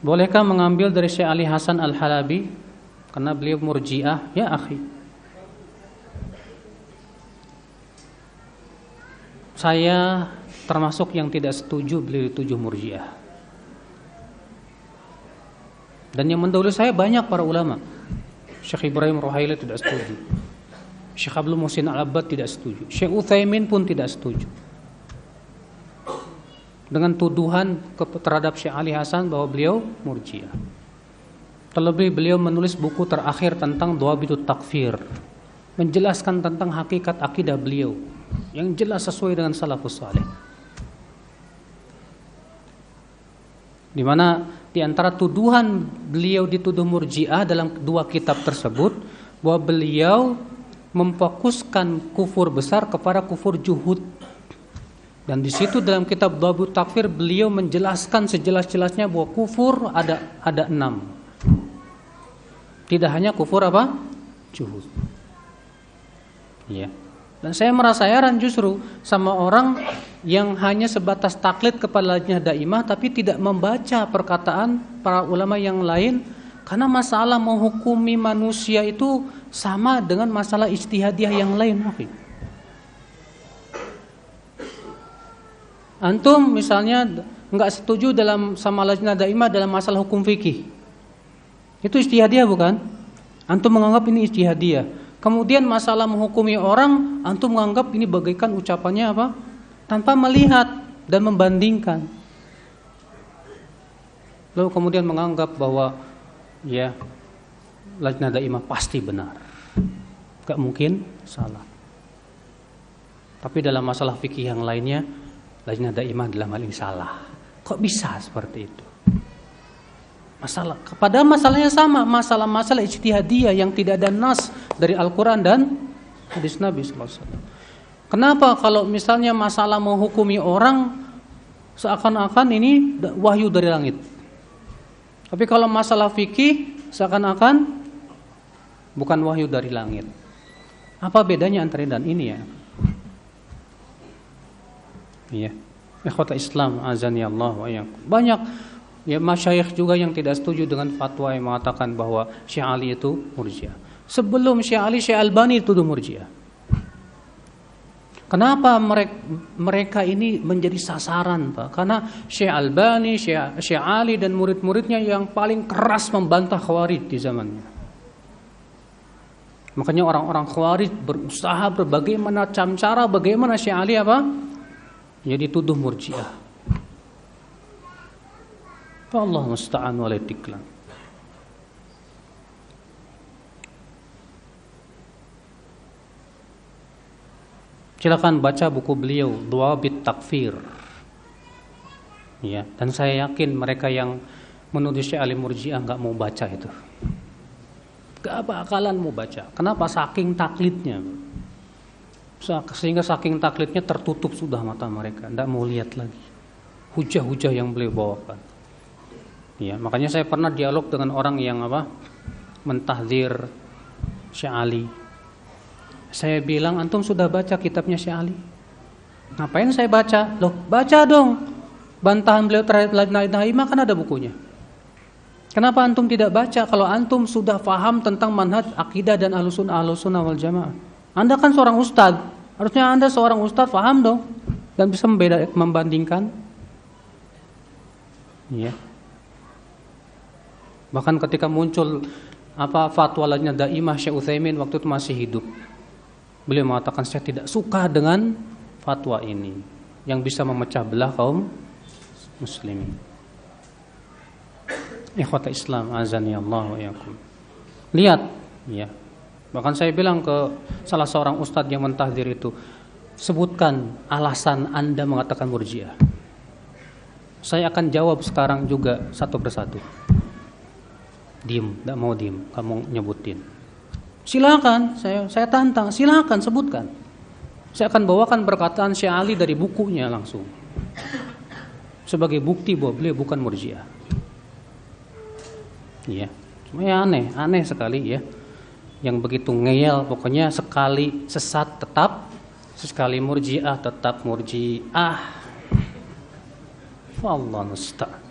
Bolehkah mengambil dari Syekh Ali Hasan Al-Halabi karena beliau Murji'ah? Ya akhi, saya termasuk yang tidak setuju beliau dituduh Murji'ah. Dan yang mendahului saya banyak para ulama. Syekh Ibrahim Ruhaili tidak setuju, Syekh Abdul Muhsin Al-Abbad tidak setuju, Syekh Utsaimin pun tidak setuju dengan tuduhan terhadap Syekh Ali Hasan bahwa beliau Murji'ah. Terlebih beliau menulis buku terakhir tentang Dhawabitut Takfir, menjelaskan tentang hakikat akidah beliau yang jelas sesuai dengan salafus saleh. Di mana di antara tuduhan beliau dituduh Murji'ah dalam dua kitab tersebut bahwa beliau memfokuskan kufur besar kepada kufur juhud. Dan di situ dalam kitab Dhawabitut Takfir beliau menjelaskan sejelas-jelasnya bahwa kufur ada 6. Tidak hanya kufur apa? Juhud. Ya. Dan saya merasa heran justru sama orang yang hanya sebatas taklid kepada Lajnah Daimah tapi tidak membaca perkataan para ulama yang lain, karena masalah menghukumi manusia itu sama dengan masalah ijtihadiyah yang lain. Antum misalnya enggak setuju sama Lajnah Daimah dalam masalah hukum fikih. Itu ijtihadiyah bukan? Antum menganggap ini ijtihadiyah. Kemudian masalah menghukumi orang, antum menganggap ini bagaikan ucapannya apa? Tanpa melihat dan membandingkan. Lalu kemudian menganggap bahwa ya Lajnah Daimah pasti benar. Enggak mungkin salah. Tapi dalam masalah fikih yang lainnya Lajnah Daimah adalah paling salah. Kok bisa seperti itu? Masalahnya sama, masalah ijtihadiyah yang tidak ada nas dari Al-Quran dan hadis Nabi SAW. Kenapa kalau misalnya masalah menghukumi orang seakan-akan ini wahyu dari langit, tapi kalau masalah fikih seakan-akan bukan wahyu dari langit? Apa bedanya antara dan ini ya? Iya, ikhwata Islam azani Allah wa iyyakum. Banyak ya masyayikh juga yang tidak setuju dengan fatwa yang mengatakan bahwa Syekh Ali itu Murji'ah. Sebelum Syekh Ali, Syekh Albani itu Murji'ah. Kenapa mereka ini menjadi sasaran, Pak? Karena Syekh Albani, Syekh Ali dan murid-muridnya yang paling keras membantah Khawarij di zamannya. Makanya orang-orang Khawarij berusaha berbagai macam cara bagaimana Syekh Ali apa? Jadi tuduh Murji'ah. Allah musta'an wa latiklan. Silakan baca buku beliau Dhawabit Takfir. Ya, dan saya yakin mereka yang menuduh Syekh Ali Murji'ah enggak mau baca itu. Enggak bakalan mau baca. Kenapa? Saking taklidnya. Sehingga saking taklidnya tertutup sudah mata mereka, tidak mau lihat lagi hujah-hujah yang beliau bawakan. Ya, makanya saya pernah dialog dengan orang yang mentahdzir Syekh Ali. Saya bilang, antum sudah baca kitabnya Syekh Ali? Ngapain saya baca? Loh, baca dong. Bantahan beliau terhadap Lajnah Daimah kan ada bukunya. Kenapa antum tidak baca kalau antum sudah paham tentang manhaj akidah dan Ahlussunnah wal Jamaah? Anda kan seorang ustadz, harusnya Anda seorang ustadz paham dong dan bisa membandingkan. Ya. Bahkan ketika muncul fatwa Lajnah Daimah, Syekh Utsaimin waktu itu masih hidup. Beliau mengatakan saya tidak suka dengan fatwa ini yang bisa memecah belah kaum muslimin. Ikhwata Islam azani Allah wa iyyakum. Lihat, ya. Bahkan saya bilang ke salah seorang ustadz yang mentahdzir itu, sebutkan alasan Anda mengatakan Murji'ah. Saya akan jawab sekarang juga satu persatu. Diem, tidak mau diem, kamu nyebutin. Silakan, saya tantang, silakan sebutkan. Saya akan bawakan perkataan Syekh Ali dari bukunya langsung sebagai bukti bahwa beliau bukan Murji'ah. Iya, cuma ya aneh sekali ya. Yang begitu ngeyel, pokoknya sekali sesat tetap, sekali Murji'ah tetap Murji'ah. Wallahu musta'an.